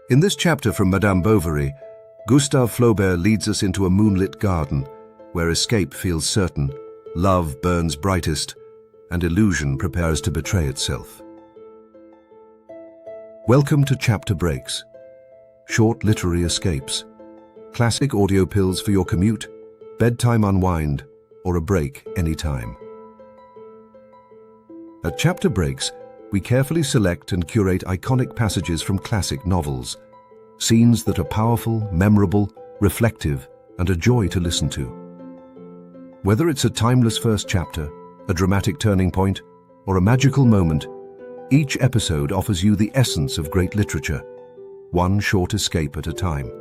In this chapter from Madame Bovary, Gustave Flaubert leads us into a moonlit garden where escape feels certain, love burns brightest, and illusion prepares to betray itself. Welcome to Chapter Breaks, short literary escapes, classic audio pills for your commute, bedtime unwind, or a break anytime. At Chapter Breaks, we carefully select and curate iconic passages from classic novels, scenes that are powerful, memorable, reflective, and a joy to listen to. Whether it's a timeless first chapter, a dramatic turning point, or a magical moment, each episode offers you the essence of great literature, one short escape at a time.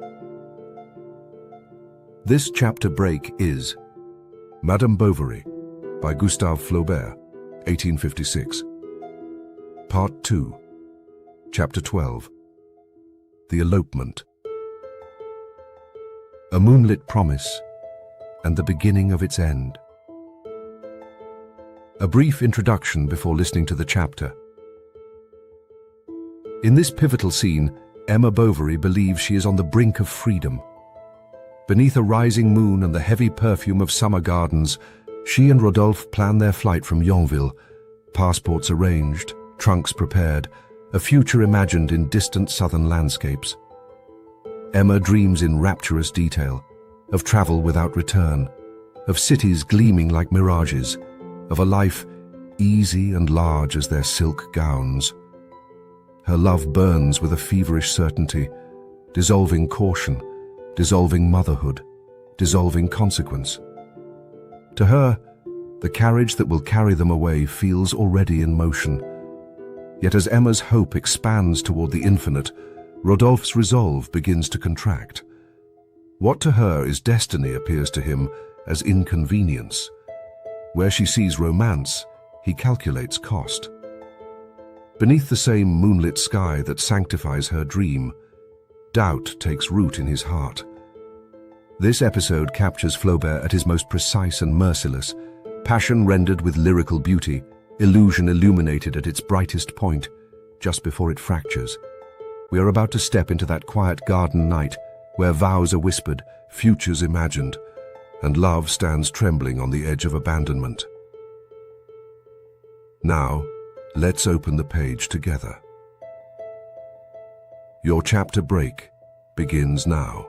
This chapter break is Madame Bovary by Gustave Flaubert, 1856. Part 2, Chapter 12, The Elopement. A moonlit promise and the beginning of its end. A brief introduction before listening to the chapter. In this pivotal scene, Emma Bovary believes she is on the brink of freedom. Beneath a rising moon and the heavy perfume of summer gardens, she and Rodolphe plan their flight from Yonville, passports arranged, trunks prepared, a future imagined in distant southern landscapes. Emma dreams in rapturous detail of travel without return, of cities gleaming like mirages, of a life easy and large as their silk gowns. Her love burns with a feverish certainty, dissolving caution, dissolving motherhood, dissolving consequence. To her, the carriage that will carry them away feels already in motion. Yet as Emma's hope expands toward the infinite, Rodolphe's resolve begins to contract. What to her is destiny appears to him as inconvenience. Where she sees romance, he calculates cost. Beneath the same moonlit sky that sanctifies her dream, doubt takes root in his heart. This episode captures Flaubert at his most precise and merciless, passion rendered with lyrical beauty, illusion illuminated at its brightest point, just before it fractures. We are about to step into that quiet garden night where vows are whispered, futures imagined, and love stands trembling on the edge of abandonment. Now, let's open the page together. Your chapter break begins now.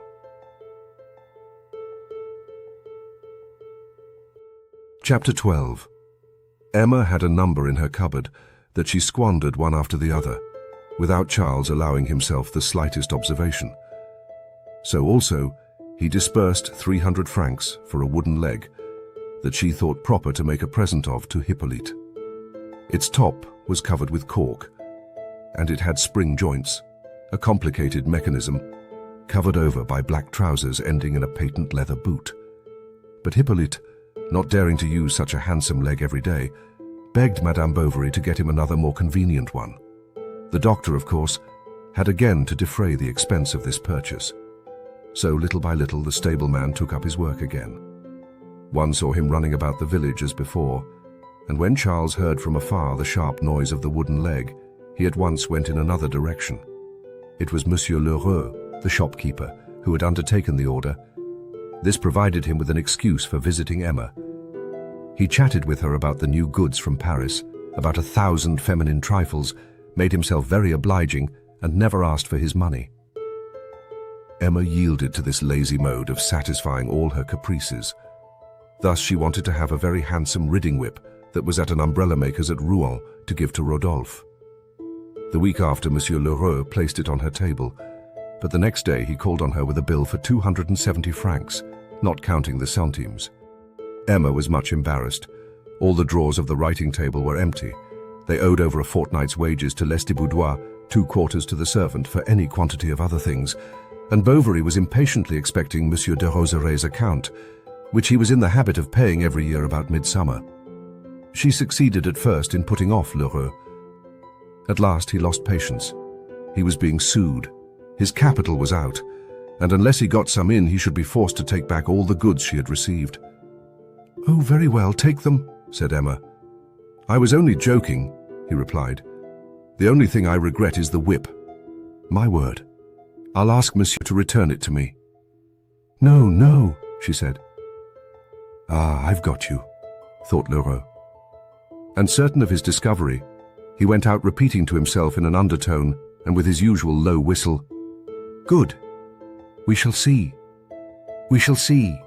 Chapter 12. Emma had a number in her cupboard that she squandered one after the other, without Charles allowing himself the slightest observation. So also, he disbursed 300 francs for a wooden leg that she thought proper to make a present of to Hippolyte. Its top was covered with cork, and it had spring joints, a complicated mechanism, covered over by black trousers ending in a patent leather boot. But Hippolyte, not daring to use such a handsome leg every day, begged Madame Bovary to get him another more convenient one. The doctor, of course, had again to defray the expense of this purchase. So little by little the stableman took up his work again. One saw him running about the village as before, and when Charles heard from afar the sharp noise of the wooden leg, he at once went in another direction. It was Monsieur Lheureux, the shopkeeper, who had undertaken the order. This provided him with an excuse for visiting Emma. He chatted with her about the new goods from Paris, about 1,000 feminine trifles, made himself very obliging, and never asked for his money. Emma yielded to this lazy mode of satisfying all her caprices. Thus she wanted to have a very handsome riding whip that was at an umbrella maker's at Rouen to give to Rodolphe. The week after, Monsieur Lheureux placed it on her table, but the next day he called on her with a bill for 270 francs, not counting the centimes. Emma was much embarrassed. All the drawers of the writing table were empty. They owed over a fortnight's wages to Lestiboudois, 2 quarters to the servant for any quantity of other things, and Bovary was impatiently expecting Monsieur de Roseret's account, which he was in the habit of paying every year about midsummer. She succeeded at first in putting off Lheureux. At last he lost patience. He was being sued. His capital was out, and unless he got some in, he should be forced to take back all the goods she had received. "Oh, very well, take them," said Emma. "I was only joking," he replied. "The only thing I regret is the whip. My word, I'll ask Monsieur to return it to me." "No, no," she said. "Ah, I've got you," thought Leroux. And certain of his discovery, he went out repeating to himself in an undertone and with his usual low whistle, "Good. We shall see. We shall see."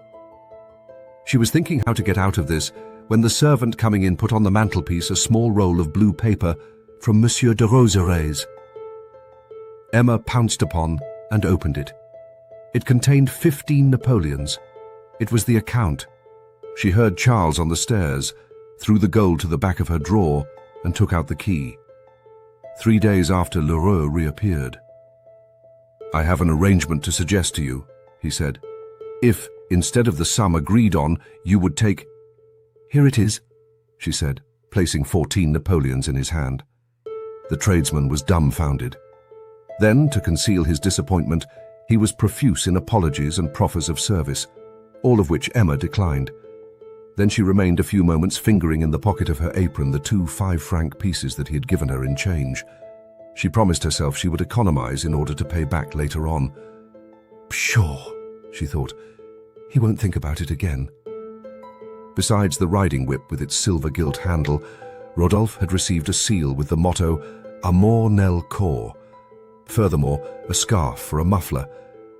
She was thinking how to get out of this when the servant coming in put on the mantelpiece a small roll of blue paper from Monsieur de Roseray's. Emma pounced upon and opened it. It contained 15 Napoleons. It was the account. She heard Charles on the stairs, threw the gold to the back of her drawer, and took out the key. 3 days after, Leroux reappeared. "I have an arrangement to suggest to you," he said. "If, instead of the sum agreed on, you would take—" "Here it is," she said, placing 14 Napoleons in his hand. The tradesman was dumbfounded. Then, to conceal his disappointment, he was profuse in apologies and proffers of service, all of which Emma declined. Then she remained a few moments fingering in the pocket of her apron the 2 5-franc pieces that he had given her in change. She promised herself she would economize in order to pay back later on. "Pshaw," she thought, "he won't think about it again." Besides the riding whip with its silver-gilt handle, Rodolphe had received a seal with the motto, "Amour nel cor." Furthermore, a scarf for a muffler,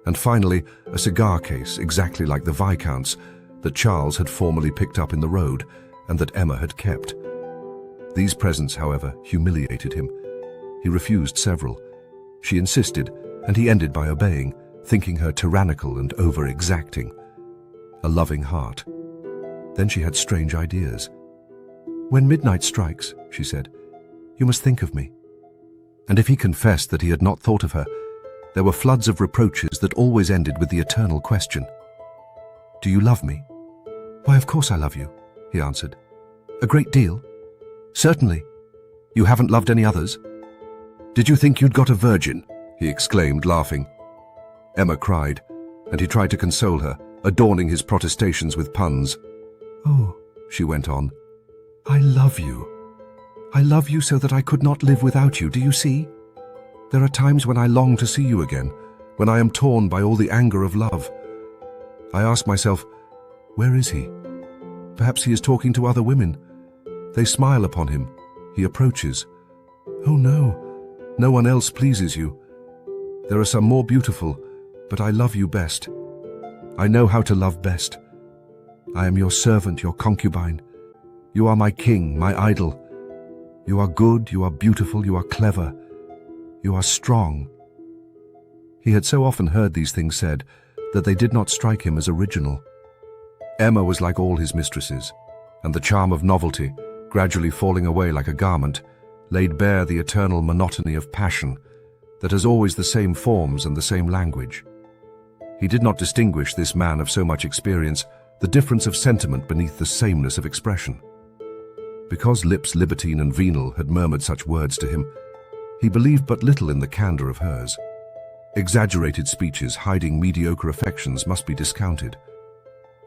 and finally, a cigar case exactly like the Viscount's that Charles had formerly picked up in the road and that Emma had kept. These presents, however, humiliated him. He refused several. She insisted, and he ended by obeying, thinking her tyrannical and over-exacting. A loving heart. Then she had strange ideas. "When midnight strikes," she said, "you must think of me." And if he confessed that he had not thought of her, there were floods of reproaches that always ended with the eternal question. "Do you love me?" "Why, of course I love you," he answered. "A great deal." "Certainly. You haven't loved any others?" "Did you think you'd got a virgin?" he exclaimed, laughing. Emma cried, and he tried to console her, adorning his protestations with puns. "Oh," she went on, "I love you. I love you so that I could not live without you, do you see? There are times when I long to see you again, when I am torn by all the anger of love. I ask myself, where is he? Perhaps he is talking to other women. They smile upon him. He approaches. Oh no, no one else pleases you. There are some more beautiful, but I love you best. I know how to love best. I am your servant, your concubine. You are my king, my idol. You are good, you are beautiful, you are clever. You are strong." He had so often heard these things said that they did not strike him as original. Emma was like all his mistresses, and the charm of novelty, gradually falling away like a garment, laid bare the eternal monotony of passion that has always the same forms and the same language. He did not distinguish, this man of so much experience, the difference of sentiment beneath the sameness of expression. Because lips libertine and venal had murmured such words to him, he believed but little in the candor of hers. Exaggerated speeches hiding mediocre affections must be discounted,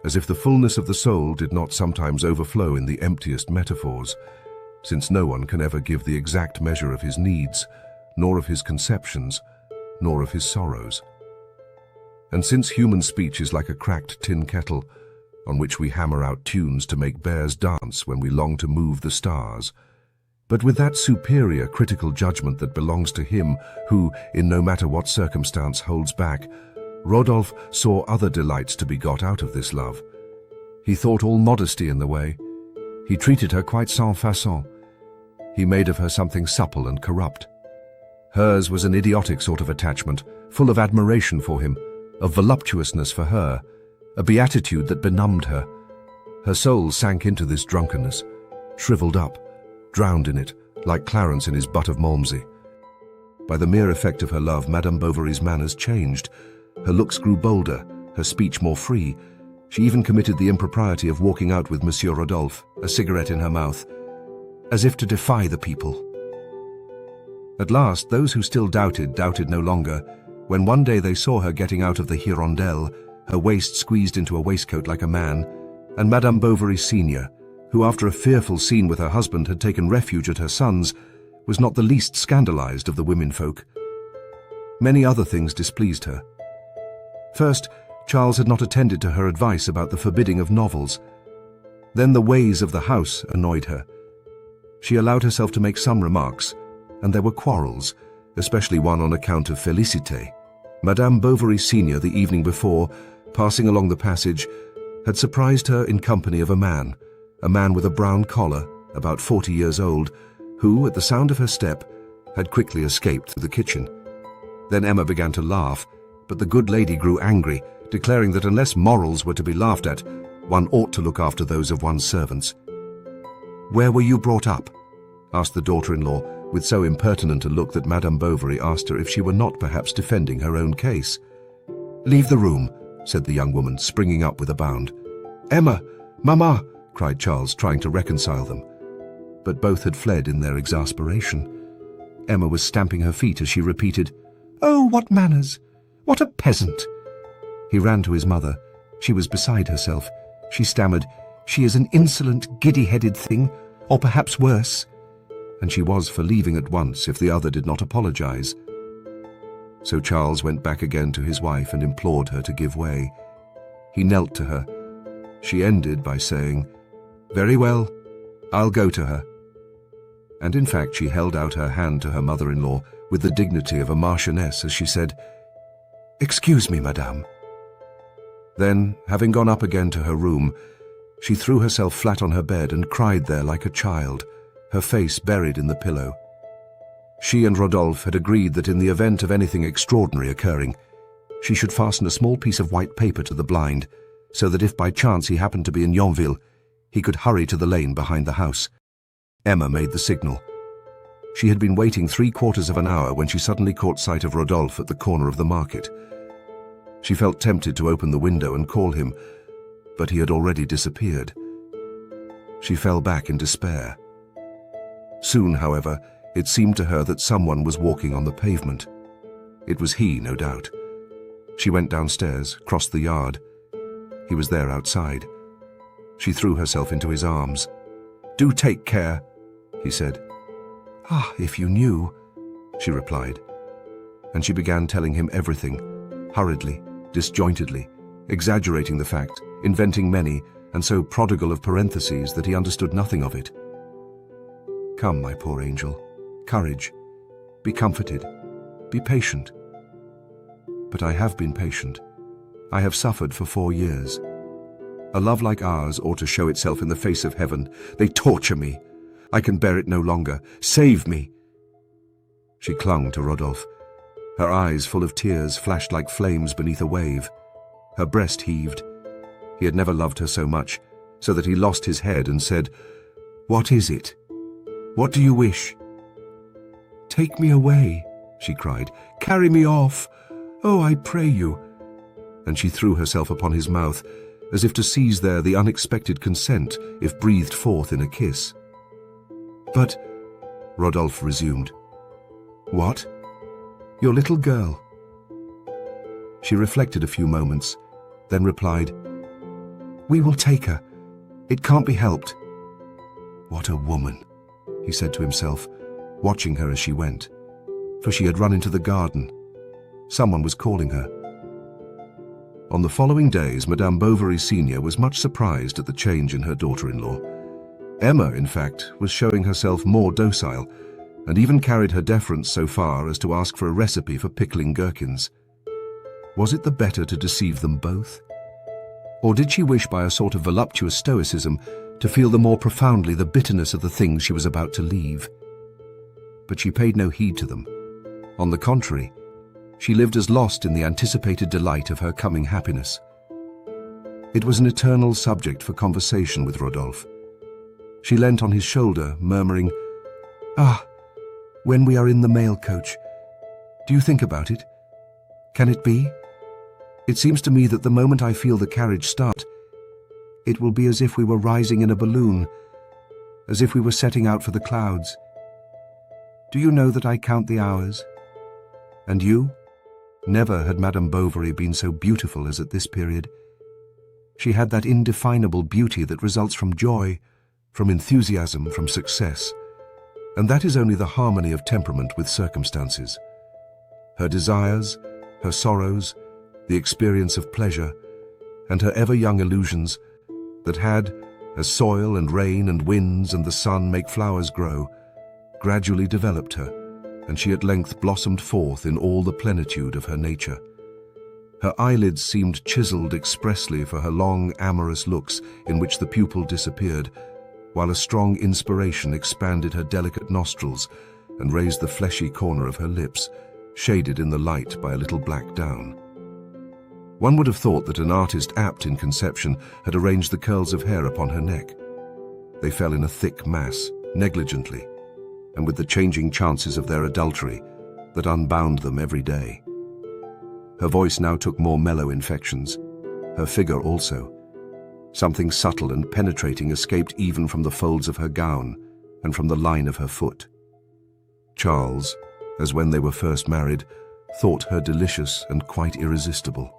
as if the fullness of the soul did not sometimes overflow in the emptiest metaphors, since no one can ever give the exact measure of his needs, nor of his conceptions, nor of his sorrows. And since human speech is like a cracked tin kettle, on which we hammer out tunes to make bears dance when we long to move the stars, but with that superior critical judgment that belongs to him who, in no matter what circumstance, holds back, Rodolphe saw other delights to be got out of this love. He thought all modesty in the way. He treated her quite sans façon. He made of her something supple and corrupt. Hers was an idiotic sort of attachment, full of admiration for him, of voluptuousness for her, a beatitude that benumbed her. Her soul sank into this drunkenness, shriveled up, drowned in it, like Clarence in his butt of Malmsey. By the mere effect of her love, Madame Bovary's manners changed. Her looks grew bolder, her speech more free. She even committed the impropriety of walking out with Monsieur Rodolphe, a cigarette in her mouth, as if to defy the people. At last, those who still doubted no longer, when one day they saw her getting out of the Hirondelle, her waist squeezed into a waistcoat like a man, and Madame Bovary Senior, who after a fearful scene with her husband had taken refuge at her son's, was not the least scandalized of the womenfolk. Many other things displeased her. First, Charles had not attended to her advice about the forbidding of novels. Then the ways of the house annoyed her. She allowed herself to make some remarks, and there were quarrels, especially one on account of Félicité. Madame Bovary Senior, the evening before, passing along the passage, had surprised her in company of a man with a brown collar, about 40 years old, who, at the sound of her step, had quickly escaped through the kitchen. Then Emma began to laugh, but the good lady grew angry, declaring that unless morals were to be laughed at, one ought to look after those of one's servants. "Where were you brought up?" asked the daughter-in-law, with so impertinent a look that Madame Bovary asked her if she were not perhaps defending her own case. "Leave the room," said the young woman, springing up with a bound. "Emma! Mamma!" cried Charles, trying to reconcile them. But both had fled in their exasperation. Emma was stamping her feet as she repeated, "Oh, what manners! What a peasant!" He ran to his mother. She was beside herself. She stammered, "She is an insolent, giddy-headed thing, or perhaps worse." And she was for leaving at once if the other did not apologize. So Charles went back again to his wife and implored her to give way. He knelt to her. She ended by saying, "Very well, I'll go to her." And in fact she held out her hand to her mother-in-law with the dignity of a marchioness as she said, "Excuse me, madame." Then, having gone up again to her room, she threw herself flat on her bed and cried there like a child, her face buried in the pillow. She and Rodolphe had agreed that in the event of anything extraordinary occurring, she should fasten a small piece of white paper to the blind, so that if by chance he happened to be in Yonville, he could hurry to the lane behind the house. Emma made the signal. She had been waiting 3/4 of an hour when she suddenly caught sight of Rodolphe at the corner of the market. She felt tempted to open the window and call him, but he had already disappeared. She fell back in despair. Soon, however, it seemed to her that someone was walking on the pavement. It was he, no doubt. She went downstairs, crossed the yard. He was there outside. She threw herself into his arms. "Do take care," he said. "Ah, if you knew," she replied. And she began telling him everything, hurriedly, disjointedly, exaggerating the fact, inventing many, and so prodigal of parentheses that he understood nothing of it. "Come, my poor angel, courage. Be comforted. Be patient." "But I have been patient. I have suffered for 4 years. A love like ours ought to show itself in the face of heaven. They torture me. I can bear it no longer. Save me." She clung to Rodolphe. Her eyes, full of tears, flashed like flames beneath a wave. Her breast heaved. He had never loved her so much, so that he lost his head and said, "What is it? What do you wish?" "Take me away," she cried. "Carry me off. Oh, I pray you." And she threw herself upon his mouth, as if to seize there the unexpected consent if breathed forth in a kiss. "But," Rodolphe resumed. "What? Your little girl?" She reflected a few moments, then replied, "We will take her. It can't be helped." "What a woman," he said to himself, watching her as she went, for she had run into the garden. Someone was calling her. On the following days, Madame Bovary Senior was much surprised at the change in her daughter-in-law. Emma, in fact, was showing herself more docile, and even carried her deference so far as to ask for a recipe for pickling gherkins. Was it the better to deceive them both? Or did she wish by a sort of voluptuous stoicism to feel the more profoundly the bitterness of the things she was about to leave? But she paid no heed to them. On the contrary, she lived as lost in the anticipated delight of her coming happiness. It was an eternal subject for conversation with Rodolphe. She leant on his shoulder, murmuring, "Ah, when we are in the mail coach, do you think about it? Can it be? It seems to me that the moment I feel the carriage start, it will be as if we were rising in a balloon, as if we were setting out for the clouds. Do you know that I count the hours? And you?" Never had Madame Bovary been so beautiful as at this period. She had that indefinable beauty that results from joy, from enthusiasm, from success, and that is only the harmony of temperament with circumstances. her desires, her sorrows, the experience of pleasure, and her ever-young illusions that had, as soil and rain and winds and the sun make flowers grow, gradually developed her, and she at length blossomed forth in all the plenitude of her nature. Her eyelids seemed chiseled expressly for her long, amorous looks in which the pupil disappeared, while a strong inspiration expanded her delicate nostrils and raised the fleshy corner of her lips, shaded in the light by a little black down. One would have thought that an artist apt in conception had arranged the curls of hair upon her neck. They fell in a thick mass, negligently, and with the changing chances of their adultery that unbound them every day. Her voice now took more mellow inflections, her figure also. Something subtle and penetrating escaped even from the folds of her gown and from the line of her foot. Charles, as when they were first married, thought her delicious and quite irresistible.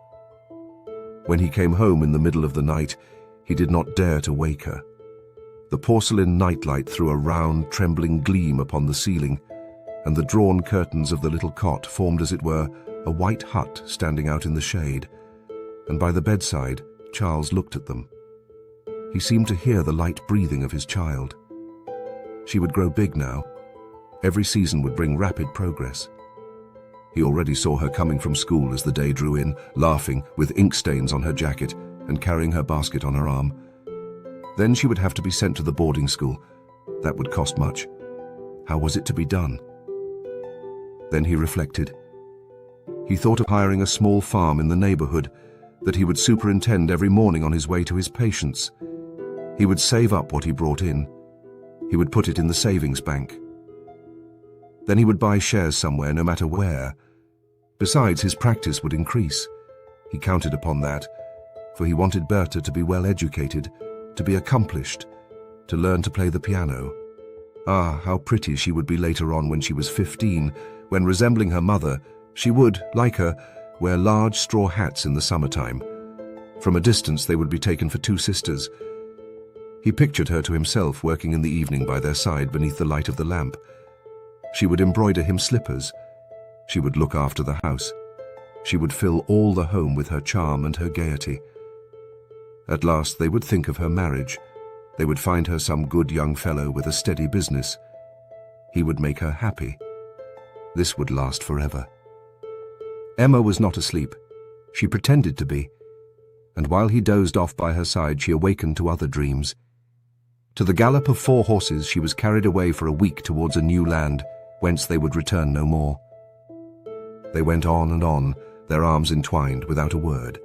When he came home in the middle of the night, he did not dare to wake her. The porcelain nightlight threw a round, trembling gleam upon the ceiling, and the drawn curtains of the little cot formed, as it were, a white hut standing out in the shade, and by the bedside Charles looked at them. He seemed to hear the light breathing of his child. She would grow big now. Every season would bring rapid progress. He already saw her coming from school as the day drew in, laughing, with ink stains on her jacket, and carrying her basket on her arm. Then she would have to be sent to the boarding school. That would cost much. How was it to be done? Then he reflected. He thought of hiring a small farm in the neighborhood that he would superintend every morning on his way to his patients. He would save up what he brought in. He would put it in the savings bank. Then he would buy shares somewhere, no matter where. Besides, his practice would increase. He counted upon that, for he wanted Berta to be well educated, to be accomplished, to learn to play the piano. Ah, how pretty she would be later on when she was 15, when, resembling her mother, she would, like her, wear large straw hats in the summertime. From a distance they would be taken for two sisters. He pictured her to himself working in the evening by their side beneath the light of the lamp. She would embroider him slippers. She would look after the house. She would fill all the home with her charm and her gaiety. At last they would think of her marriage. They would find her some good young fellow with a steady business. He would make her happy. This would last forever. Emma was not asleep. She pretended to be. And while he dozed off by her side, she awakened to other dreams. To the gallop of 4 horses she was carried away for a week towards a new land, whence they would return no more. They went on, their arms entwined, without a word.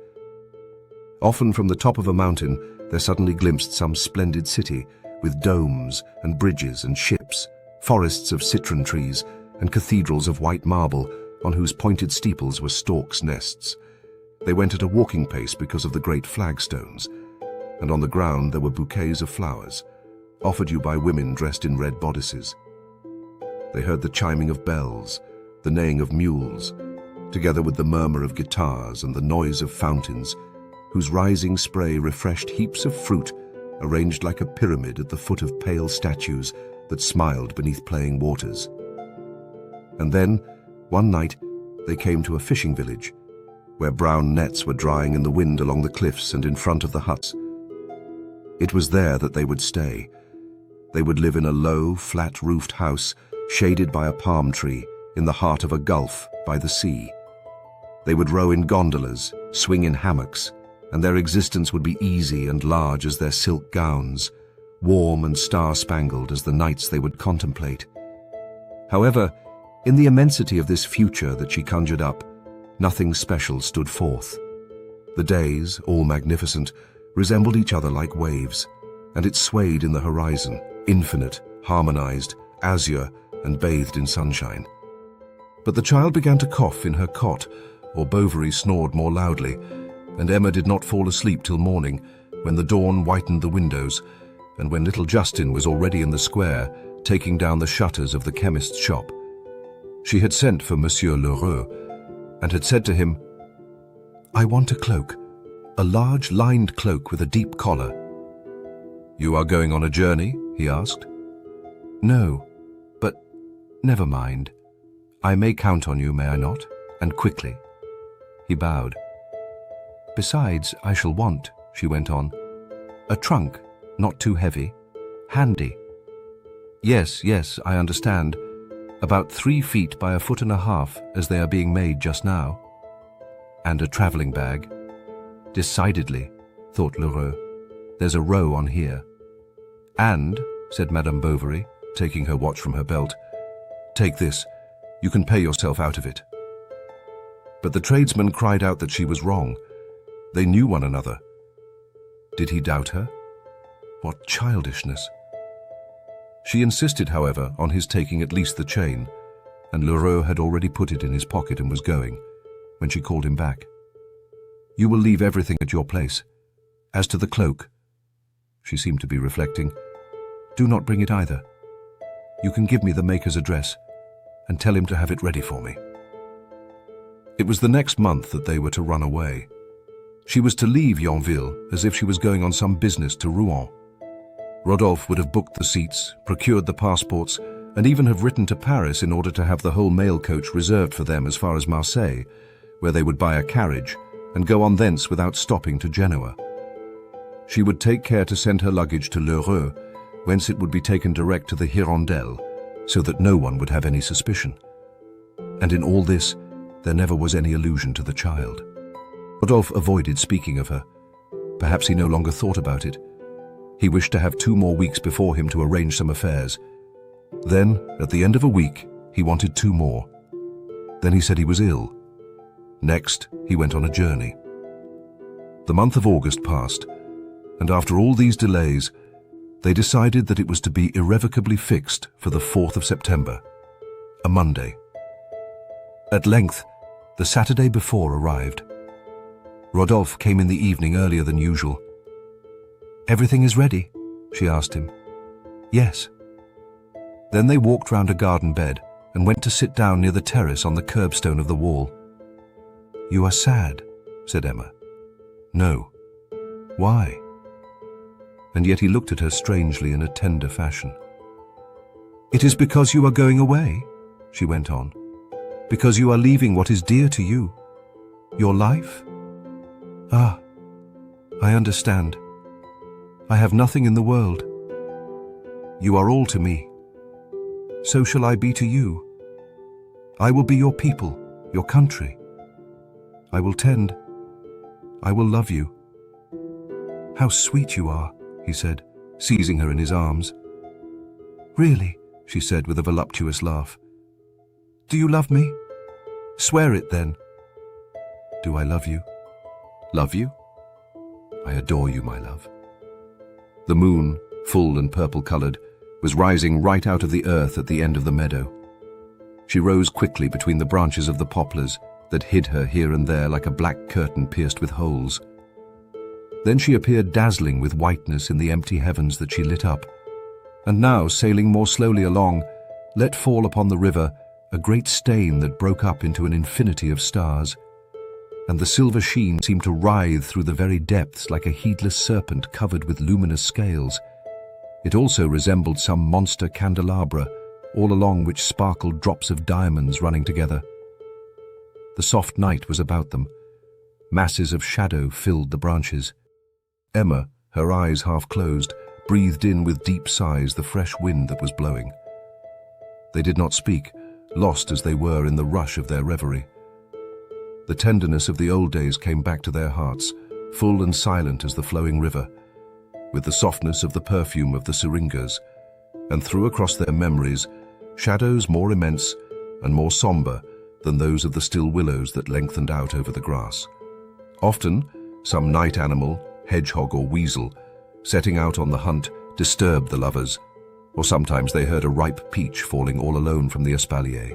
Often from the top of a mountain there suddenly glimpsed some splendid city, with domes and bridges and ships, forests of citron trees, and cathedrals of white marble, on whose pointed steeples were storks' nests. They went at a walking pace because of the great flagstones, and on the ground there were bouquets of flowers, offered you by women dressed in red bodices. They heard the chiming of bells, the neighing of mules, together with the murmur of guitars and the noise of fountains, whose rising spray refreshed heaps of fruit arranged like a pyramid at the foot of pale statues that smiled beneath playing waters. And then, one night, they came to a fishing village, where brown nets were drying in the wind along the cliffs and in front of the huts. It was there that they would stay. They would live in a low, flat-roofed house, shaded by a palm tree, in the heart of a gulf by the sea. They would row in gondolas, swing in hammocks, and their existence would be easy and large as their silk gowns, warm and star-spangled as the nights they would contemplate. However, in the immensity of this future that she conjured up, nothing special stood forth. The days, all magnificent, resembled each other like waves, and it swayed in the horizon, infinite, harmonized, azure, and bathed in sunshine. But the child began to cough in her cot, or Bovary snored more loudly, and Emma did not fall asleep till morning, when the dawn whitened the windows, and when little Justin was already in the square, taking down the shutters of the chemist's shop. She had sent for Monsieur Lheureux, and had said to him, "I want a cloak, a large lined cloak with a deep collar." "You are going on a journey?" he asked. "No, but never mind. I may count on you, may I not?" and quickly. He bowed. "Besides, I shall want," she went on, "a trunk, not too heavy, handy." "Yes, yes, I understand. About 3 feet by 1.5 feet, as they are being made just now." "And a traveling bag." "Decidedly," thought Lheureux. "There's a row on here." "And," said Madame Bovary, taking her watch from her belt, "take this. You can pay yourself out of it." But the tradesman cried out that she was wrong. They knew one another. Did he doubt her? What childishness! She insisted, however, on his taking at least the chain, and Lheureux had already put it in his pocket and was going, when she called him back. "You will leave everything at your place. As to the cloak," she seemed to be reflecting, "do not bring it either. You can give me the maker's address and tell him to have it ready for me." It was the next month that they were to run away. She was to leave Yonville as if she was going on some business to Rouen. Rodolphe would have booked the seats, procured the passports, and even have written to Paris in order to have the whole mail coach reserved for them as far as Marseille, where they would buy a carriage and go on thence without stopping to Genoa. She would take care to send her luggage to Lheureux, whence it would be taken direct to the Hirondelle, so that no one would have any suspicion. And in all this, there never was any allusion to the child. Rodolphe avoided speaking of her. Perhaps he no longer thought about it. He wished to have 2 more weeks before him to arrange some affairs. Then, at the end of a week, he wanted 2 more. Then he said he was ill. Next, he went on a journey. The month of August passed, and after all these delays, they decided that it was to be irrevocably fixed for the 4th of September, a Monday. At length, the Saturday before arrived. Rodolphe came in the evening earlier than usual. "Everything is ready?" she asked him. "Yes." Then they walked round a garden bed and went to sit down near the terrace on the curbstone of the wall. "You are sad," said Emma. "No." "Why?" And yet he looked at her strangely in a tender fashion. "It is because you are going away," she went on. "Because you are leaving what is dear to you. Your life? Ah, I understand. I have nothing in the world. You are all to me. So shall I be to you. I will be your people, your country. I will tend. I will love you." "How sweet you are," he said, seizing her in his arms. "Really," she said with a voluptuous laugh. "Do you love me? Swear it then." "Do I love you? Love you? I adore you, my love." The moon, full and purple-colored, was rising right out of the earth at the end of the meadow. She rose quickly between the branches of the poplars that hid her here and there like a black curtain pierced with holes. Then she appeared dazzling with whiteness in the empty heavens that she lit up, and now, sailing more slowly along, let fall upon the river a great stain that broke up into an infinity of stars, and the silver sheen seemed to writhe through the very depths like a heedless serpent covered with luminous scales. It also resembled some monster candelabra, all along which sparkled drops of diamonds running together. The soft night was about them. Masses of shadow filled the branches. Emma, her eyes half closed, breathed in with deep sighs the fresh wind that was blowing. They did not speak, lost as they were in the rush of their reverie. The tenderness of the old days came back to their hearts, full and silent as the flowing river, with the softness of the perfume of the syringas, and threw across their memories shadows more immense and more somber than those of the still willows that lengthened out over the grass. Often, some night animal, hedgehog or weasel, setting out on the hunt, disturbed the lovers, or sometimes they heard a ripe peach falling all alone from the espalier.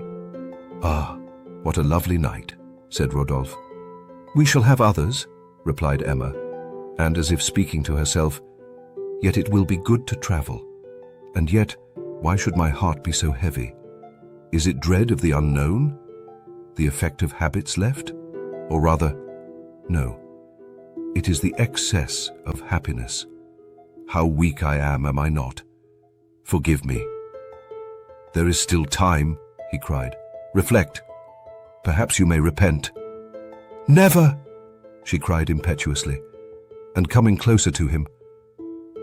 "Ah, what a lovely night," said Rodolphe. "We shall have others," replied Emma, and as if speaking to herself, "Yet it will be good to travel. And yet, why should my heart be so heavy? Is it dread of the unknown? The effect of habits left? Or rather, no. It is the excess of happiness. How weak I am I not? Forgive me." "There is still time," he cried. "Reflect." Perhaps you may repent." "Never!" she cried impetuously, and coming closer to him.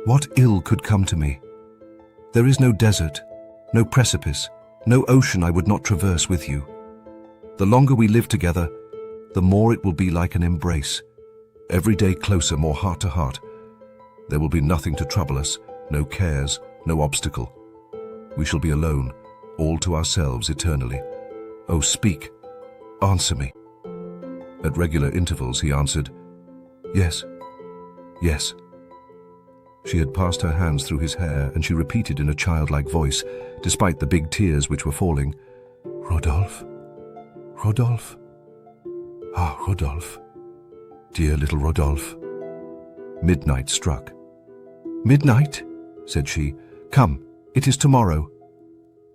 "What ill could come to me? There is no desert, no precipice, no ocean I would not traverse with you. The longer we live together, the more it will be like an embrace. Every day closer, more heart to heart. There will be nothing to trouble us, no cares, no obstacle. We shall be alone, all to ourselves eternally. Oh, speak, answer me." At regular intervals he answered, "Yes, yes." She had passed her hands through his hair, and she repeated in a childlike voice, despite the big tears which were falling, "Rodolphe, Rodolphe, ah, Rodolphe, dear little Rodolphe." Midnight struck. "Midnight?" said she. "Come, it is tomorrow.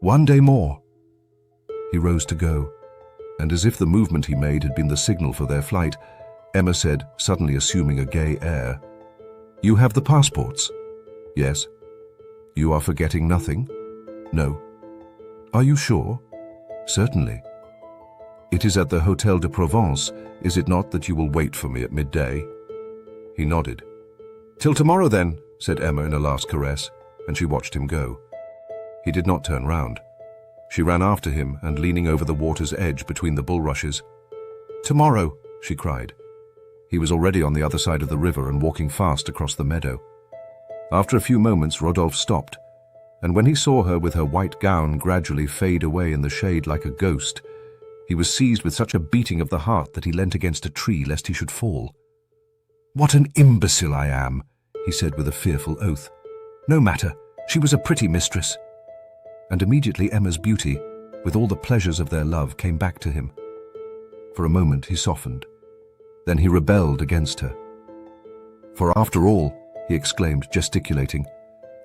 One day more." He rose to go, and as if the movement he made had been the signal for their flight, Emma said, suddenly assuming a gay air, "You have the passports?" "Yes." "You are forgetting nothing?" "No." "Are you sure?" "Certainly." "It is at the Hôtel de Provence, is it not, that you will wait for me at midday?" He nodded. "Till tomorrow then," said Emma in a last caress, and she watched him go. He did not turn round. She ran after him and leaning over the water's edge between the bulrushes. "Tomorrow," she cried. He was already on the other side of the river and walking fast across the meadow. After a few moments, Rodolphe stopped, and when he saw her with her white gown gradually fade away in the shade like a ghost, he was seized with such a beating of the heart that he leant against a tree lest he should fall. "What an imbecile I am," he said with a fearful oath. "No matter, she was a pretty mistress." And immediately Emma's beauty, with all the pleasures of their love, came back to him. For a moment he softened. Then he rebelled against her. "For after all," he exclaimed, gesticulating,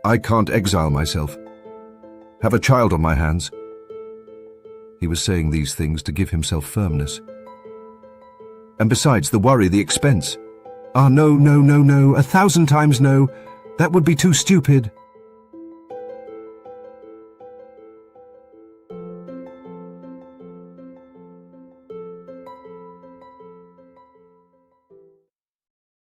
"I can't exile myself. Have a child on my hands." He was saying these things to give himself firmness. "And besides, the worry, the expense. Ah, no, no, no, no, 1,000 times no. That would be too stupid."